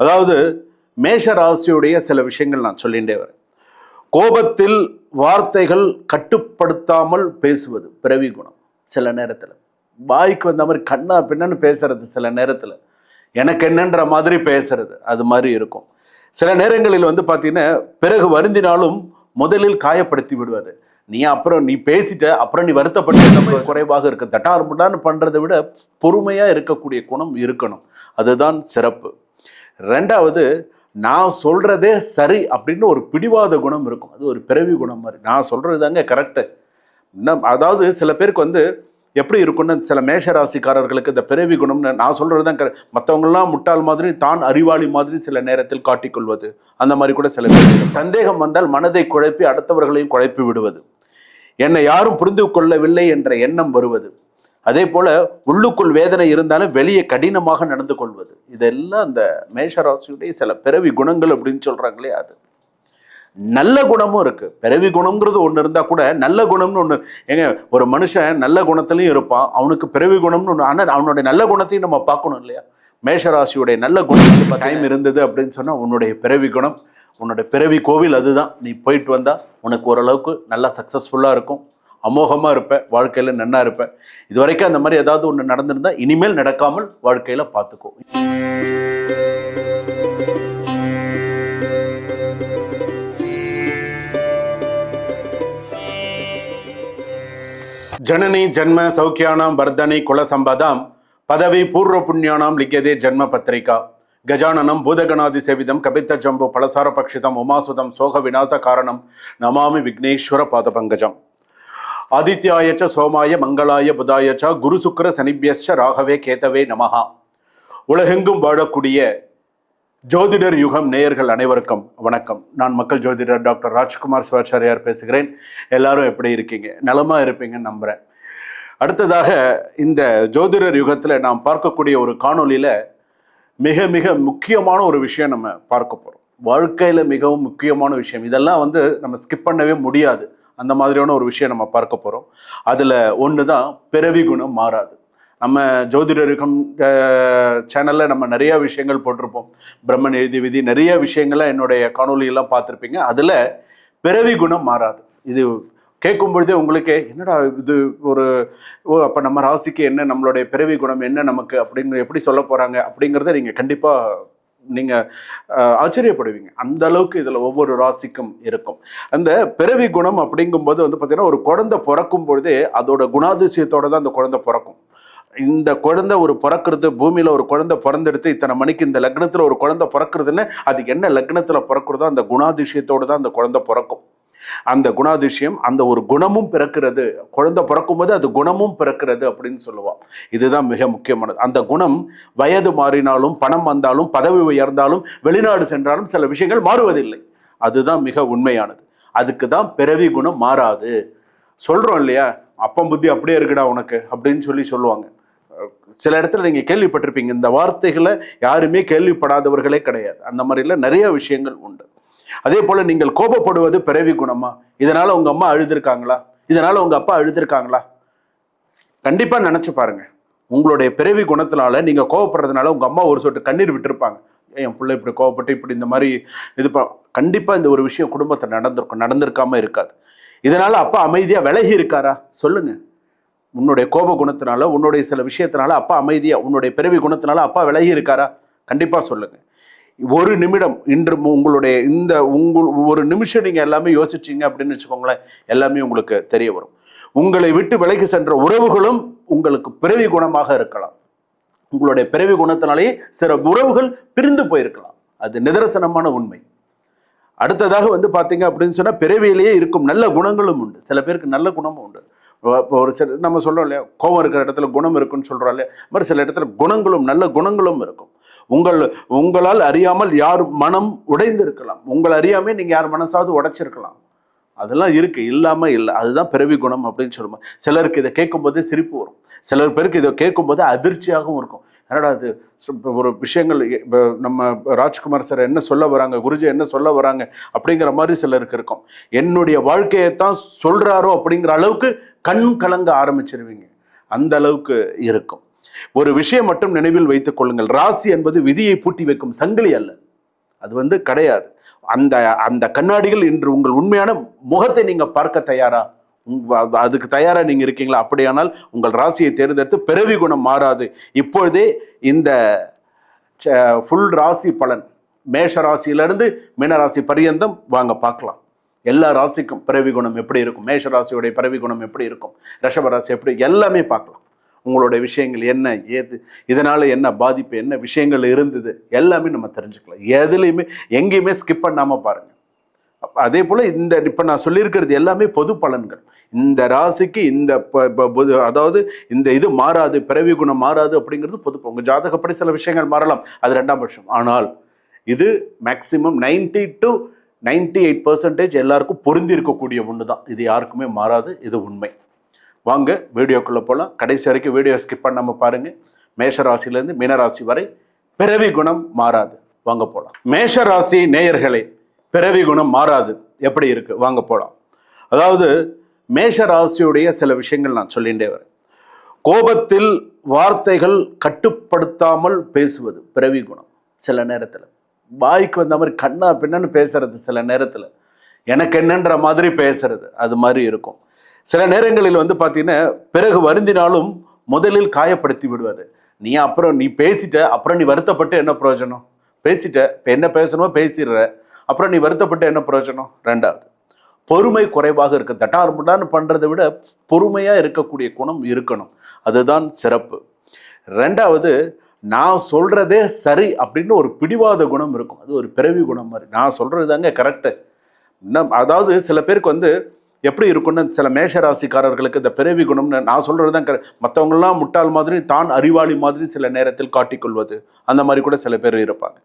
அதாவது மேஷ ராசியுடைய சில விஷயங்கள் நான் சொல்லிகிட்டே வரேன். கோபத்தில் வார்த்தைகள் கட்டுப்படுத்தாமல் பேசுவது பிறவி குணம். சில நேரத்தில் வாய்க்கு வந்த மாதிரி கண்ணா பின்னன்னு பேசுறது, சில நேரத்தில் எனக்கு என்னன்ற மாதிரி பேசுறது, அது மாதிரி இருக்கும். சில நேரங்களில் பார்த்தீங்கன்னா பிறகு வருந்தினாலும் முதலில் காயப்படுத்தி விடுவது. நீ பேசிட்ட அப்புறம் நீ வருத்தப்பட்ட குறைவாக இருக்க தட்டார் முட்டான்னு பண்றதை விட பொறுமையா இருக்கக்கூடிய குணம் இருக்கணும். அதுதான் சிறப்பு. ரெண்டாவது, நான் சொல்றதே சரி அப்படின்னு ஒரு பிடிவாத குணம் இருக்கும். அது ஒரு பிறவி குணம் மாதிரி. நான் சொல்றது தாங்க கரெக்டு. அதாவது சில பேருக்கு எப்படி இருக்குன்னு, சில மேஷராசிக்காரர்களுக்கு இந்த பிறவி குணம்னு நான் சொல்றது தான் கரெக்ட், மற்றவங்களாம் முட்டாள் மாதிரி தான் அறிவாளி மாதிரி சில நேரத்தில் காட்டிக்கொள்வது, அந்த மாதிரி கூட சில பேர். சந்தேகம் வந்தால் மனதை குழப்பி அடுத்தவர்களையும் குழப்பி விடுவது, என்னை யாரும் புரிந்து கொள்ளவில்லை என்ற எண்ணம் வருவது, அதே போல உள்ளுக்குள் வேதனை இருந்தாலும் வெளியே கடினமாக நடந்து கொள்வது, இதெல்லாம் அந்த மேஷராசியுடைய சில பிறவி குணங்கள் அப்படின்னு சொல்றாங்களே. அது நல்ல குணமும் இருக்கு. பிறவி குணம்ங்கிறது ஒன்று இருந்தா கூட நல்ல குணம்னு ஒன்று. ஏங்க, ஒரு மனுஷன் நல்ல குணத்திலையும் இருப்பான், அவனுக்கு பிறவி குணம்னு ஒன்று. ஆனால் அவனுடைய நல்ல குணத்தையும் நம்ம பார்க்கணும் இல்லையா? மேஷராசியுடைய நல்ல குணத்துக்கு டைம் இருந்தது அப்படின்னு சொன்னா உன்னுடைய பிறவி குணம், உன்னுடைய பிறவி கோவில் அதுதான். நீ போயிட்டு வந்தா உனக்கு ஓரளவுக்கு நல்லா சக்சஸ்ஃபுல்லா இருக்கும், அமோகமா இருப்ப, வாழ்க்கையில நன்னா இருப்ப. இது வரைக்கும் அந்த மாதிரி ஏதாவது ஒன்று நடந்திருந்தா இனிமேல் நடக்காமல் வாழ்க்கையில பார்த்துக்கோ. ஜனனி ஜன்ம சௌக்கியானாம் வர்தனி குல சம்பதாம் பதவி பூர்வ புண்ணியானாம் லிக்கியதே ஜன்ம பத்திரிகா கஜானனம் பூதகணாதி சேவிதம் கபித்த ஜம்பு பலசார பக்ஷிதம் உமாசுதம் சோக விநாச காரணம் நமாமி விக்னேஸ்வர பாத பங்கஜம். ஆதித்யாயச்ச சோமாய மங்களாய புதாயச்ச குரு சுக்கர சனிபியஸ்ச ராகவே கேதவே நமஹா. உலகெங்கும் வாழக்கூடிய ஜோதிடர் யுகம் நேயர்கள் அனைவருக்கும் வணக்கம். நான் மக்கள் ஜோதிடர் டாக்டர் ராஜ்குமார் சிவாச்சாரியார் பேசுகிறேன். எல்லாரும் எப்படி இருக்கீங்க? நலமா இருப்பீங்கன்னு நம்புறேன். அடுத்ததாக இந்த ஜோதிடர் யுகத்தில் நாம் பார்க்கக்கூடிய ஒரு காணொலியில் மிக மிக முக்கியமான ஒரு விஷயம் நம்ம பார்க்க போகிறோம். வாழ்க்கையில் மிகவும் முக்கியமான விஷயம். இதெல்லாம் நம்ம ஸ்கிப் பண்ணவே முடியாது. அந்த மாதிரியான ஒரு விஷயம் நம்ம பார்க்க போகிறோம். அதில் ஒன்று தான் பிறவி குணம் மாறாது. நம்ம ஜோதிடர் யுகம் சேனலில் நம்ம நிறைய விஷயங்கள் போட்டிருப்போம். பிரம்மன் எழுதி விதி, நிறைய விஷயங்கள்லாம் என்னுடைய காணொலியெல்லாம் பார்த்துருப்பீங்க. அதில் பிறவி குணம் மாறாது. இது கேட்கும் பொழுதே உங்களுக்கு என்னடா இது அப்போ நம்ம ராசிக்கு என்ன, நம்மளுடைய பிறவி குணம் என்ன நமக்கு அப்படின்னு எப்படி சொல்ல போகிறாங்க அப்படிங்கிறத நீங்கள் கண்டிப்பாக நீங்கள் ஆச்சரியப்படுவீங்க. அந்த அளவுக்கு இதில் ஒவ்வொரு ராசிக்கும் இருக்கும். அந்த பிறவி குணம் அப்படிங்கும்போது பார்த்தீங்கன்னா ஒரு குழந்தை பிறக்கும் பொழுதே அதோட குணாதிசயத்தோடு தான் அந்த குழந்தை பிறக்கும். இந்த குழந்தை பிறக்கிறது, பூமியில் ஒரு குழந்தை பிறந்தெடுத்து இத்தனை மணிக்கு இந்த லக்னத்தில் ஒரு குழந்தை பிறக்கிறதுன்னு அது என்ன லக்னத்தில் பிறக்கிறதோ அந்த குணாதிசயத்தோடு தான் அந்த குழந்தை பிறக்கும். அந்த குணாதிசயம், அந்த ஒரு குணமும் பிறக்கிறது. குழந்தை பிறக்கும் போது அது குணமும் பிறக்கிறது அப்படின்னு சொல்லுவான். இதுதான் மிக முக்கியமானது. அந்த குணம் வயது மாறினாலும், பணம் வந்தாலும், பதவி உயர்ந்தாலும், வெளிநாடு சென்றாலும் சில விஷயங்கள் மாறுவதில்லை. அதுதான் மிக உண்மையானது. அதுக்கு தான் பிறவி குணம் மாறாது சொல்றோம் இல்லையா? அப்பம் புத்தி அப்படியே இருக்குடா உனக்கு அப்படின்னு சொல்லுவாங்க. சில இடத்துல நீங்க கேள்விப்பட்டிருப்பீங்க. இந்த வார்த்தைகளை யாருமே கேள்விப்படாதவர்களே கிடையாது. அந்த மாதிரில நிறைய விஷயங்கள் உண்டு. அதே போல நீங்கள் கோபப்படுவது பிறவி குணமா? இதனால உங்க அம்மா அழுதுருக்காங்களா? இதனால உங்க அப்பா அழுதுருக்காங்களா? கண்டிப்பா நினைச்சு பாருங்க. உங்களுடைய பிறவி குணத்தினால நீங்க கோபப்படுறதுனால உங்க அம்மா ஒரு சொட்டு கண்ணீர் விட்டுருப்பாங்க. என் பிள்ளை இப்படி கோபப்பட்டு இப்படி இந்த மாதிரி கண்டிப்பா இந்த ஒரு விஷயம் குடும்பத்தை நடந்திருக்காம இருக்காது. இதனால அப்பா அமைதியா விலகி இருக்காரா? சொல்லுங்க. உன்னுடைய கோப குணத்தினால, உன்னுடைய சில விஷயத்தினால அப்பா அமைதியா, உன்னுடைய பிறவி குணத்தினால அப்பா விலகி இருக்காரா? கண்டிப்பா சொல்லுங்க. ஒரு நிமிடம் இன்று உங்களுடைய ஒரு நிமிஷம் நீங்க எல்லாமே யோசிச்சீங்க அப்படின்னு வச்சுக்கோங்களேன், எல்லாமே உங்களுக்கு தெரிய வரும். உங்களை விட்டு விலகி சென்ற உறவுகளும் உங்களுக்கு பிறவி குணமாக இருக்கலாம். உங்களுடைய பிறவி குணத்தினாலேயே சில உறவுகள் பிரிந்து போயிருக்கலாம். அது நிதர்சனமான உண்மை. அடுத்ததாக பார்த்தீங்க அப்படின்னு சொன்னா பிறவியிலேயே இருக்கும் நல்ல குணங்களும் உண்டு. சில பேருக்கு நல்ல குணமும் உண்டு. ஒரு சில நம்ம சொல்றோம் இல்லையா, கோபம் இருக்கிற இடத்துல குணம் இருக்குன்னு சொல்றோம் இல்லையா, மாதிரி சில இடத்துல குணங்களும் நல்ல குணங்களும் இருக்கும். உங்களால் அறியாமல் யார் மனம் உடைந்து இருக்கலாம். உங்களை அறியாமே நீங்க யார் மனசாவது உடைச்சிருக்கலாம். அதெல்லாம் இருக்கு, இல்லாம இல்லை. அதுதான் பிறவி குணம் அப்படின்னு சொல்லுவோம். சிலருக்கு இதை கேட்கும்போது சிரிப்பு வரும், சிலர் பேருக்கு இதை கேட்கும்போது அதிர்ச்சியாகவும் இருக்கும். என்னடா அது ஒரு விஷயங்கள் நம்ம ராஜ்குமார் சார் என்ன சொல்ல வராங்க, குருஜி என்ன சொல்ல வராங்க அப்படிங்கிற மாதிரி சிலருக்கு இருக்கும். என்னுடைய வாழ்க்கையை தான் சொல்றாரோ அப்படிங்கிற அளவுக்கு கண் கலங்க ஆரம்பிச்சிருவீங்க. அந்த அளவுக்கு இருக்கும். ஒரு விஷயம் மட்டும் நினைவில் வைத்துக் கொள்ளுங்கள், ராசி என்பது விதியை பூட்டி வைக்கும் சங்கிலி அல்ல, அது கிடையாது. அந்த அந்த கண்ணாடிகள் இன்று உங்கள் உண்மையான முகத்தை நீங்க பார்க்க தயாரா, அதுக்கு தயாரா நீங்க இருக்கீங்களா? அப்படியானால் உங்கள் ராசியை தேர்ந்தெடுத்து பிறவி குணம் மாறாது. இப்பொழுதே இந்த ஃபுல் ராசி பலன் மேஷ ராசியிலிருந்து மீனராசி பரியந்தம் வாங்க பார்க்கலாம். எல்லா ராசிக்கும் பிறவி குணம் எப்படி இருக்கும், மேஷ ராசியுடைய பிறவி குணம் எப்படி இருக்கும், ரிஷப ராசி எப்படி, எல்லாமே பார்க்கலாம். உங்களுடைய விஷயங்கள் என்ன, ஏது, இதனால என்ன பாதிப்பு, என்ன விஷயங்கள் இருந்தது, எல்லாமே நம்ம தெரிஞ்சுக்கலாம். எதுலையுமே எங்கேயுமே ஸ்கிப் பண்ணாம பாருங்க. அதே போல இந்த இப்ப நான் சொல்லியிருக்கிறது எல்லாமே பொது பலன்கள். இந்த ராசிக்கு இந்த அதாவது இந்த இது மாறாது, பிறவி குணம் மாறாது அப்படிங்கிறது பொது. உங்க ஜாதகப்படி சில விஷயங்கள் மாறலாம், அது 2ஆம் பட்சம். ஆனால் இது மேக்சிமம் 90 to 98% எல்லாருக்கும் பொருந்தி இருக்கக்கூடிய ஒன்று தான். இது யாருக்குமே மாறாது, இது உண்மை. வாங்க வீடியோக்குள்ளே போகலாம். கடைசி வரைக்கும் வீடியோ ஸ்கிப் பண்ணாமல் பாருங்கள். மேஷ ராசியிலேருந்து மீனராசி வரை பிறவி குணம் மாறாது. வாங்க போகலாம். மேஷ ராசி நேயர்களே, பிறவி குணம் மாறாது எப்படி இருக்கு, வாங்க போகலாம். அதாவது மேஷ ராசியுடைய சில விஷயங்கள் நான் சொல்லிகிட்டே வரேன். கோபத்தில் வார்த்தைகள் கட்டுப்படுத்தாமல் பேசுவது பிறவி குணம். சில நேரத்தில் வாய்க்கு வந்த மாதிரி கண்ணா பின்னன்னு பேசுறது, சில நேரத்தில் எனக்கு என்னன்ற மாதிரி பேசுறது, அது மாதிரி இருக்கும். சில நேரங்களில் பார்த்தீங்கன்னா பிறகு வருந்தினாலும் முதலில் காயப்படுத்தி விடுவது. நீ பேசிட்ட, அப்புறம் நீ வருத்தப்பட்டு என்ன பிரயோஜனம்? பேசிட்ட, இப்போ என்ன பேசணுமோ பேசிடுற, அப்புறம் நீ வருத்தப்பட்டு என்ன பிரயோஜனம்? 2வது, பொறுமை குறைவாக இருக்கு. தட்டார்முடான்னு பண்ணுறதை விட பொறுமையாக இருக்கக்கூடிய குணம் இருக்கணும், அதுதான் சிறப்பு. 2வது, நான் சொல்கிறதே சரி அப்படின்னு ஒரு பிடிவாத குணம் இருக்கும். அது ஒரு பிறவி குணம் மாதிரி. நான் சொல்கிறது தாங்க கரெக்டு. அதாவது சில பேருக்கு எப்படி இருக்குன்னு, சில மேஷராசிக்காரர்களுக்கு இந்த பிறவி குணம்னு நான் சொல்கிறது தான் மற்றவங்களாம் முட்டாள் மாதிரி, தான் அறிவாளி மாதிரி சில நேரத்தில் காட்டிக்கொள்வது, அந்த மாதிரி கூட சில பேர் இருப்பாங்க.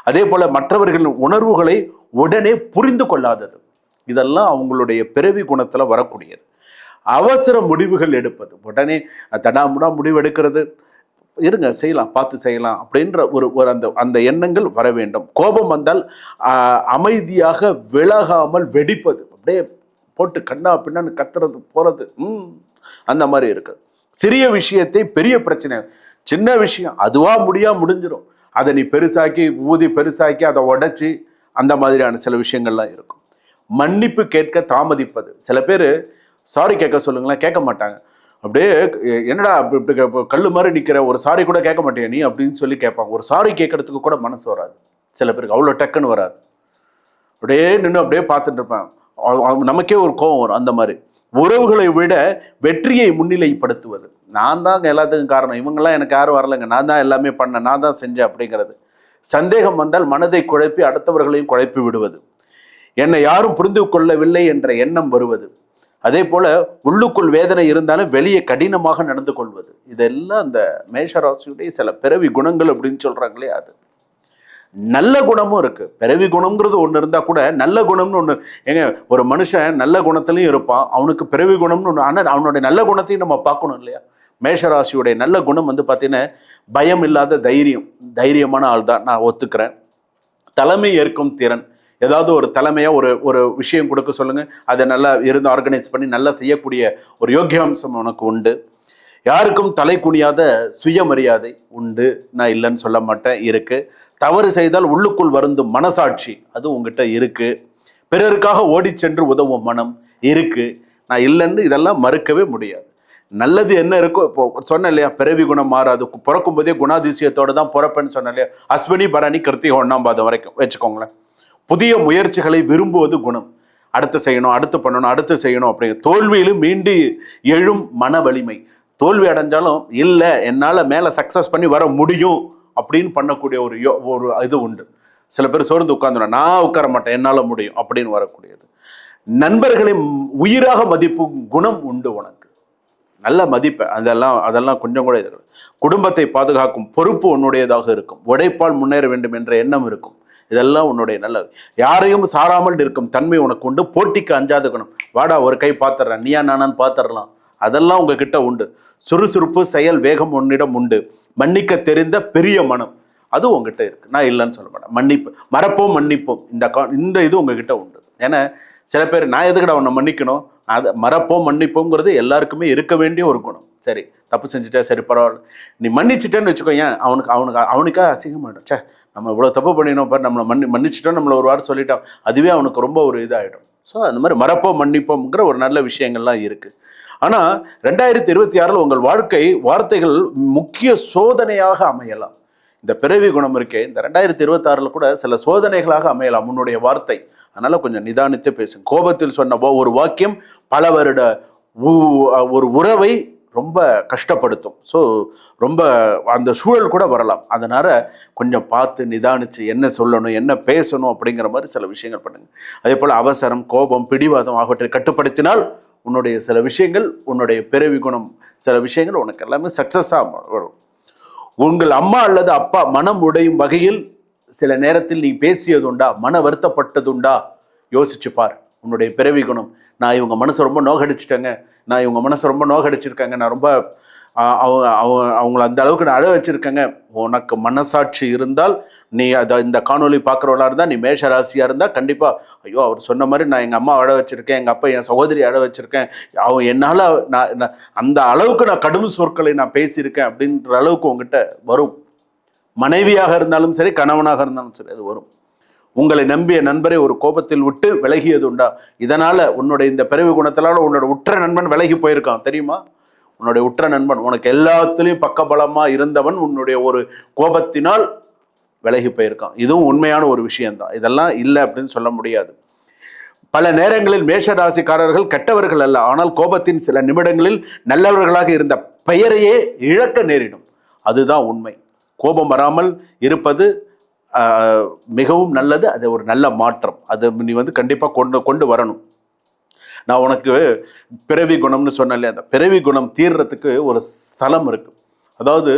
அதே போல் மற்றவர்களின் உணர்வுகளை உடனே புரிந்து கொள்ளாதது, இதெல்லாம் அவங்களுடைய பிறவி குணத்தில் வரக்கூடியது. அவசர முடிவுகள் எடுப்பது, உடனே தடாமுடா முடிவு எடுக்கிறது, இருங்க செய்யலாம், பார்த்து செய்யலாம் அப்படின்ற ஒரு அந்த எண்ணங்கள் வர வேண்டும். கோபம் வந்தால் அமைதியாக விலகாமல் வெடிப்பது, அப்படியே போட்டு கண்ணா பின்னான்னு கத்துறது போகிறது, அந்த மாதிரி இருக்குது. சிறிய விஷயத்தை பெரிய பிரச்சனை, சின்ன விஷயம் அதுவாக முடிஞ்சிடும், அதை நீ பெருசாக்கி பெருசாக்கி அதை உடைச்சி அந்த மாதிரியான சில விஷயங்கள்லாம் இருக்கும். மன்னிப்பு கேட்க தாமதிப்பது. சில பேர் சாரி கேட்க சொல்லுங்களேன், கேட்க மாட்டாங்க. அப்படியே என்னடா கல்லு மாதிரி நிற்கிற, ஒரு சாரி கூட கேட்க மாட்டேன் நீ அப்படின்னு சொல்லி கேட்பாங்க. ஒரு சாரி கேட்கறதுக்கு கூட மனசு வராது சில பேருக்கு, அவ்வளோ டக்குன்னு வராது. அப்படியே நின்று அப்படியே பார்த்துட்டு இருப்பேன், நமக்கே ஒரு கோபம் வரும். அந்த மாதிரி உறவுகளை விட வெற்றியை முன்னிலைப்படுத்துவது, நான் தாங்க எல்லாத்துக்கும் காரணம், இவங்கெல்லாம் எனக்கு யாரும் வரலைங்க, நான் தான் எல்லாமே பண்ணேன், நான் தான் செஞ்சேன் அப்படிங்கிறது. சந்தேகம் வந்தால் மனதை குழப்பி அடுத்தவர்களையும் குழப்பி விடுவது, என்னை யாரும் புரிந்து கொள்ளவில்லை என்ற எண்ணம் வருவது. அதே போல உள்ளுக்குள் வேதனை இருந்தாலும் வெளியே கடினமாக நடந்து கொள்வது, இதெல்லாம் அந்த மேஷராசியுடைய சில பிறவி குணங்கள் அப்படின்னு சொல்றாங்களே. அது நல்ல குணமும் இருக்கு. பிறவி குணம்ங்கிறது ஒன்று இருந்தால் கூட நல்ல குணம்னு ஒன்று, ஏங்க ஒரு மனுஷன் நல்ல குணத்துலையும் இருப்பான், அவனுக்கு பிறவி குணம்னு ஒன்று. ஆனால் அவனுடைய நல்ல குணத்தையும் நம்ம பார்க்கணும் இல்லையா? மேஷராசியுடைய நல்ல குணம் பார்த்தீங்கன்னா பயம் இல்லாத தைரியமான ஆள் தான், நான் ஒத்துக்கிறேன். தலைமை ஏற்கும் திறன், ஏதாவது ஒரு தலைமையாக ஒரு விஷயம் கொடுக்க சொல்லுங்கள், அதை நல்லா இருந்து ஆர்கனைஸ் பண்ணி நல்லா செய்யக்கூடிய ஒரு யோக்கியாம்சம் உனக்கு உண்டு. யாருக்கும் தலை குனியாத சுயமரியாதை உண்டு, நான் இல்லைன்னு சொல்ல மாட்டேன், இருக்கு. தவறு செய்தால் உள்ளுக்குள் வருந்தும் மனசாட்சி, அது உங்ககிட்ட இருக்கு. பிறருக்காக ஓடி சென்று உதவும் மனம் இருக்கு, நான் இல்லைன்னு இதெல்லாம் மறுக்கவே முடியாது. நல்லது என்ன இருக்கோ, இப்போ சொன்னேன் இல்லையா, பிறவி குணம் மாறாது. பிறக்கும் போதே குணாதிசயத்தோடு தான் பிறப்பேன்னு சொன்னேன் இல்லையா? அஸ்வினி பரணி கிருத்திகை 1ஆம் பாதம் வரைக்கும் வச்சுக்கோங்களேன். புதிய முயற்சிகளை விரும்புவது குணம், அடுத்து செய்யணும், அடுத்து பண்ணணும், அடுத்து செய்யணும் அப்படிங்க. தோல்வியிலும் மீண்டு எழும் மன வலிமை, தோல்வி அடைஞ்சாலும் இல்லை என்னால் மேலே சக்ஸஸ் பண்ணி வர முடியும் அப்படின்னு பண்ணக்கூடிய ஒரு இது உண்டு. சில பேர் சோர்ந்து உட்கார்ந்து, நான் உட்கார மாட்டேன், என்னால் முடியும் அப்படின்னு வரக்கூடியது. நண்பர்களை உயிராக மதிப்பும் குணம் உண்டு உனக்கு, நல்ல மதிப்பை, அதெல்லாம் கொஞ்சம் கூட இது. குடும்பத்தை பாதுகாக்கும் பொறுப்பு உன்னுடையதாக இருக்கும். உழைப்பால் முன்னேற வேண்டும் என்ற எண்ணம் இருக்கும், இதெல்லாம் உன்னுடைய நல்லது. யாரையும் சாராமல் இருக்கும் தன்மை உனக்கு உண்டு. போட்டிக்கு அஞ்சாத குணம், வாடா ஒரு கை பார்த்துடுறேன், நீயா நானான்னு பார்த்துடலாம், அதெல்லாம் உங்ககிட்ட உண்டு. சுறுசுறுப்பு செயல் வேகம் உன்னிடம் உண்டு. மன்னிக்க தெரிந்த பெரிய மனம், அது உங்ககிட்ட இருக்கு, நான் இல்லைன்னு சொல்ல மாட்டேன். மன்னிப்போம், இந்த இது உங்ககிட்ட உண்டு. ஏன்னா சில பேர் நான் எதுக்கடா உன்னை மன்னிக்கணும், அதை மறப்போம் மன்னிப்போங்கிறது எல்லாருக்குமே இருக்க வேண்டிய ஒரு குணம். சரி, தப்பு செஞ்சுட்டா சரி பரவாயில்ல, நீ மன்னிச்சிட்டேன்னு வச்சுக்கோங்க, அவனுக்காக அசிங்கமாயிடும். சே, நம்ம இவ்வளோ தப்பு பண்ணினோம் பாரு, நம்மளை மன்னிச்சிட்டோம், நம்மளை ஒரு வாரம் சொல்லிட்டோம், அதுவே அவனுக்கு ரொம்ப ஒரு இதாகிடும். ஸோ அந்த மாதிரி மறப்போம் மன்னிப்போம்ங்கிற ஒரு நல்ல விஷயங்கள்லாம் இருக்குது. ஆனால் 2026 உங்கள் வார்த்தைகள் முக்கிய சோதனையாக அமையலாம். இந்த பிறவி குணம் இருக்கே, இந்த 2026 கூட சில சோதனைகளாக அமையலாம் உன்னுடைய வார்த்தை. அதனால கொஞ்சம் நிதானித்து பேசுங்க. கோபத்தில் சொன்ன ஒரு வாக்கியம் பல வருட ஒரு உறவை ரொம்ப கஷ்டப்படுத்தும். ஸோ ரொம்ப அந்த சூழல் கூட வரலாம். அதனால் கொஞ்சம் பார்த்து நிதானித்து என்ன சொல்லணும், என்ன பேசணும் அப்படிங்கிற மாதிரி சில விஷயங்கள் பண்ணுங்க. அதே போல் அவசரம், கோபம், பிடிவாதம் ஆகியவற்றை கட்டுப்படுத்தினால் உன்னுடைய சில விஷயங்கள், உன்னுடைய பிறவி குணம் சில விஷயங்கள் உனக்கு எல்லாமே சக்ஸஸாக வரும். உங்கள் அம்மா அல்லது அப்பா மனம் உடையும் வகையில் சில நேரத்தில் நீ பேசியதுண்டா, மன வருத்தப்பட்டதுண்டா? யோசிச்சு பார். உன்னுடைய பிறவி குணம், நான் இவங்க மனசை ரொம்ப நோகடிச்சிட்டேங்க, நான் இவங்க மனசை ரொம்ப நோகடிச்சிருக்காங்க, நான் ரொம்ப அவங்கள அந்த அளவுக்கு நான் அழ வச்சிருக்கேங்க. உனக்கு மனசாட்சி இருந்தால், நீ இந்த காணொலி பார்க்குறவளா இருந்தால், நீ மேஷ ராசியாக இருந்தால் கண்டிப்பாக, ஐயோ அவர் சொன்ன மாதிரி நான் எங்கள் அம்மா அழ வச்சிருக்கேன், எங்கள் அப்பா என் சகோதரி அழ வச்சிருக்கேன், என்னால் நான் அந்த அளவுக்கு நான் கடும் சொற்களை நான் பேசியிருக்கேன் அப்படின்ற அளவுக்கு உங்ககிட்ட வரும். மனைவியாக இருந்தாலும் சரி, கணவனாக இருந்தாலும் சரி, அது வரும். உங்களை நம்பிய நண்பரை ஒரு கோபத்தில் விட்டு விலகியது உண்டா? இதனால உன்னுடைய இந்த பிறவி குணத்தினால உன்னோட உற்ற நண்பன் விலகி போயிருக்கான் தெரியுமா? உன்னுடைய உற்ற நண்பன் உனக்கு எல்லாத்துலேயும் பக்கபலமா இருந்தவன் உன்னுடைய ஒரு கோபத்தினால் விலகி போயிருக்கான். இதுவும் உண்மையான ஒரு விஷயம்தான். இதெல்லாம் இல்லை அப்படின்னு சொல்ல முடியாது. பல நேரங்களில் மேஷ ராசிக்காரர்கள் கெட்டவர்கள் அல்ல, ஆனால் கோபத்தின் சில நிமிடங்களில் நல்லவர்களாக இருந்த பெயரையே இழக்க நேரிடும். அதுதான் உண்மை. கோபம் வராமல் இருப்பது மிகவும் நல்லது. அது ஒரு நல்ல மாற்றம். அது நீ கண்டிப்பாக கொண்டு வரணும். நான் உனக்கு பிறவி குணம்னு சொன்னேன். அந்த பிறவி குணம் தீர்றதுக்கு ஒரு ஸ்தலம் இருக்கு. அதாவது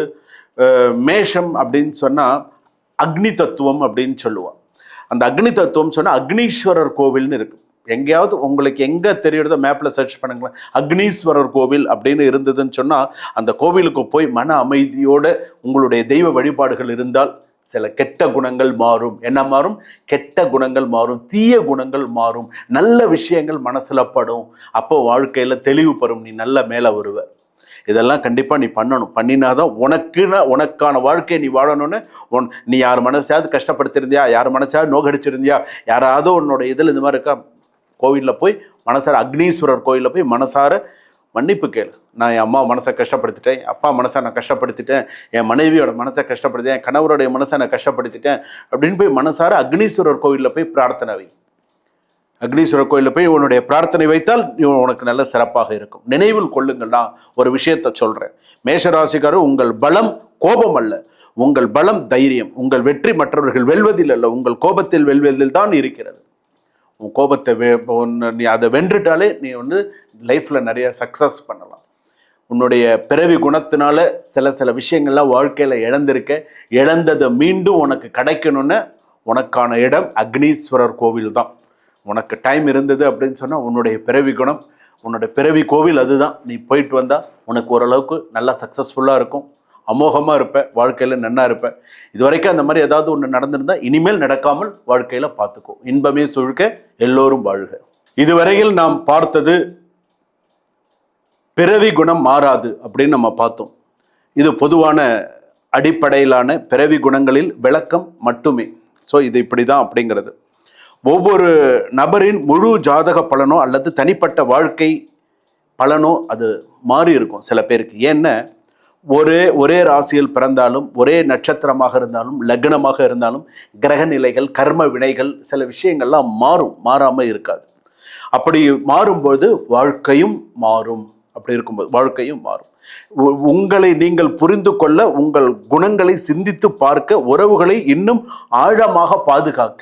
மேஷம் அப்படின்னு சொன்னால் அக்னி தத்துவம் அப்படின்னு சொல்லுவான். அந்த அக்னி தத்துவம் சொன்னால் அக்னீஸ்வரர் கோவில்னு இருக்கு. எங்கேயாவது உங்களுக்கு எங்கே தெரியுறதோ மேப்பில் சர்ச் பண்ணுங்களேன். அக்னீஸ்வரர் கோவில் அப்படின்னு இருந்ததுன்னு சொன்னால் அந்த கோவிலுக்கு போய் மன அமைதியோடு உங்களுடைய தெய்வ வழிபாடுகள் இருந்தால் சில கெட்ட குணங்கள் மாறும். என்ன மாறும்? கெட்ட குணங்கள் மாறும், தீய குணங்கள் மாறும், நல்ல விஷயங்கள் மனசில் படும். அப்போ வாழ்க்கையில் தெளிவு பெறும், நீ நல்ல மேலே வருவ. இதெல்லாம் கண்டிப்பாக நீ பண்ணணும். பண்ணினாதான் உனக்கான வாழ்க்கையை நீ வாழணும்னு. நீ யார் மனசாவது கஷ்டப்படுத்திருந்தியா, யார் மனசாவது நோகடிச்சிருந்தியா, யாராவது உன்னோட இதில் இந்த மாதிரி இருக்கா, கோவிலில் போய் மனசார, அக்னீஸ்வரர் கோவிலில் போய் மனசார மன்னிப்பு கேளு. நான் என் அம்மா மனசை கஷ்டப்படுத்திட்டேன், அப்பா மனசை நான் கஷ்டப்படுத்திட்டேன், என் மனைவியோட மனசை கஷ்டப்படுத்திட்டேன், என் கணவருடைய மனசை நான் கஷ்டப்படுத்திட்டேன் அப்படின்னு போய் மனசார அக்னீஸ்வரர் கோவிலில் போய் பிரார்த்தனை வை. அக்னீஸ்வரர் கோயிலில் போய் உன்னுடைய பிரார்த்தனை வைத்தால் உனக்கு நல்ல சிறப்பாக இருக்கும். நினைவில் கொள்ளுங்கள், நான் ஒரு விஷயத்தை சொல்கிறேன். மேஷராசிக்காரர், உங்கள் பலம் கோபம் அல்ல, உங்கள் பலம் தைரியம். உங்கள் வெற்றி மற்றவர்கள் வெல்வதில் அல்ல, உங்கள் கோபத்தில் வெல்வதில் தான் இருக்கிறது. உன் கோபத்தை நீ அதை வென்றுட்டாலே நீ லைஃப்பில் நிறைய சக்ஸஸ் பண்ணலாம். உன்னுடைய பிறவி குணத்தினால சில விஷயங்கள்லாம் வாழ்க்கையில் இழந்ததை மீண்டும் உனக்கு கிடைக்கணும்னு உனக்கான இடம் அக்னீஸ்வரர் கோவில் தான். உனக்கு டைம் இருந்தது அப்படின்னு சொன்னால் உன்னுடைய பிறவி குணம், உன்னுடைய பிறவி கோவில் அதுதான். நீ போயிட்டு வந்தால் உனக்கு ஓரளவுக்கு நல்லா சக்ஸஸ்ஃபுல்லாக இருக்கும், அமோகமாக இருப்ப, வாழ்க்கையில் நன்னா இருப்ப. இது வரைக்கும் அந்த மாதிரி ஏதாவது ஒன்று நடந்திருந்தால் இனிமேல் நடக்காமல் வாழ்க்கையில் பார்த்துக்கோ. இன்பமே சுழுக்க எல்லோரும் வாழ்க. இதுவரையில் நாம் பார்த்தது பிறவி குணம் மாறாது அப்படின்னு நம்ம பார்த்தோம். இது பொதுவான அடிப்படையிலான பிறவி குணங்களில் விளக்கம் மட்டுமே. ஸோ இது இப்படி தான் அப்படிங்கிறது. ஒவ்வொரு நபரின் முழு ஜாதக பலனோ அல்லது தனிப்பட்ட வாழ்க்கை பலனோ அது மாறி இருக்கும் சில பேருக்கு. ஏன்னா ஒரே ராசியில் பிறந்தாலும், ஒரே நட்சத்திரமாக இருந்தாலும், லக்னமாக இருந்தாலும், கிரக நிலைகள், கர்ம வினைகள், சில விஷயங்கள்லாம் மாறாமல் இருக்காது. அப்படி மாறும்போது வாழ்க்கையும் மாறும். அப்படி இருக்கும்போது வாழ்க்கையும் மாறும். உங்களை நீங்கள் புரிந்து கொள்ள, உங்கள் குணங்களை சிந்தித்து பார்க்க, உறவுகளை இன்னும் ஆழமாக பாதுகாக்க,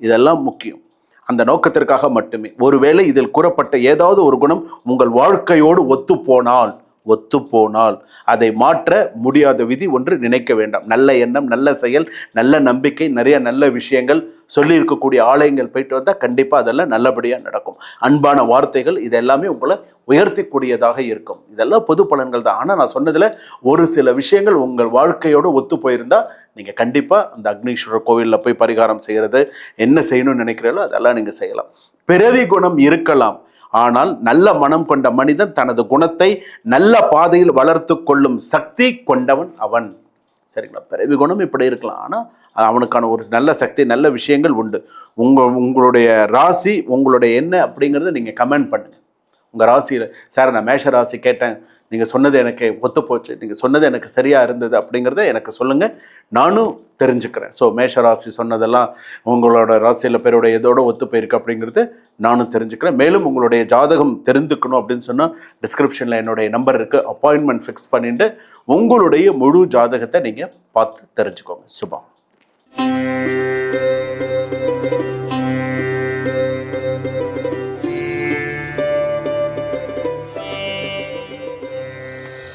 இதெல்லாம் முக்கியம். அந்த நோக்கத்திற்காக மட்டுமே. ஒருவேளை இதில் கூறப்பட்ட ஏதாவது ஒரு குணம் உங்கள் வாழ்க்கையோடு ஒத்துப்போனால் அதை மாற்ற முடியாத விதி ஒன்று நினைக்க வேண்டாம். நல்ல எண்ணம், நல்ல செயல், நல்ல நம்பிக்கை, நிறைய நல்ல விஷயங்கள் சொல்லி இருக்கக்கூடிய ஆலயங்கள் போயிட்டு வந்தால் கண்டிப்பாக அதெல்லாம் நல்லபடியாக நடக்கும். அன்பான வார்த்தைகள், இதெல்லாமே உங்களை உயர்த்திக்கூடியதாக இருக்கும். இதெல்லாம் பொது பலன்கள் தான். ஆனால் நான் சொன்னதில் ஒரு சில விஷயங்கள் உங்கள் வாழ்க்கையோடு ஒத்து போயிருந்தால் நீங்கள் கண்டிப்பாக அந்த அக்னீஸ்வரர் கோவிலில் போய் பரிகாரம் செய்கிறது, என்ன செய்யணும்னு நினைக்கிறீங்களோ அதெல்லாம் நீங்கள் செய்யலாம். பிறவி குணம் இருக்கலாம், ஆனால் நல்ல மனம் கொண்ட மனிதன் தனது குணத்தை நல்ல பாதையில் வளர்த்து கொள்ளும் சக்தி கொண்டவன் அவன். சரிங்களா? பிறவி குணம் இப்படி இருக்கலாம், ஆனால் அவனுக்கான ஒரு நல்ல சக்தி, நல்ல விஷயங்கள் உண்டு. உங்களுடைய ராசி உங்களுடைய என்ன அப்படிங்கிறத நீங்கள் கமெண்ட் பண்ணுங்கள். உங்கள் ராசியில், சார் நான் மேஷ ராசி கேட்டேன், நீங்கள் சொன்னது எனக்கு ஒத்து போச்சு, நீங்கள் சொன்னது எனக்கு சரியாக இருந்தது அப்படிங்கிறத எனக்கு சொல்லுங்கள், நானும் தெரிஞ்சுக்கிறேன். ஸோ மேஷ ராசி சொன்னதெல்லாம் உங்களோட ராசியில் பேரோட எதோட ஒத்து போயிருக்கு அப்படிங்கிறது நானும் தெரிஞ்சுக்கிறேன். மேலும் உங்களுடைய ஜாதகம் தெரிந்துக்கணும் அப்படின்னு சொன்னால் டிஸ்கிரிப்ஷனில் என்னுடைய நம்பர் இருக்குது, அப்பாயின்மெண்ட் ஃபிக்ஸ் பண்ணிட்டு உங்களுடைய முழு ஜாதகத்தை நீங்கள் பார்த்து தெரிஞ்சுக்கோங்க. சுபம்.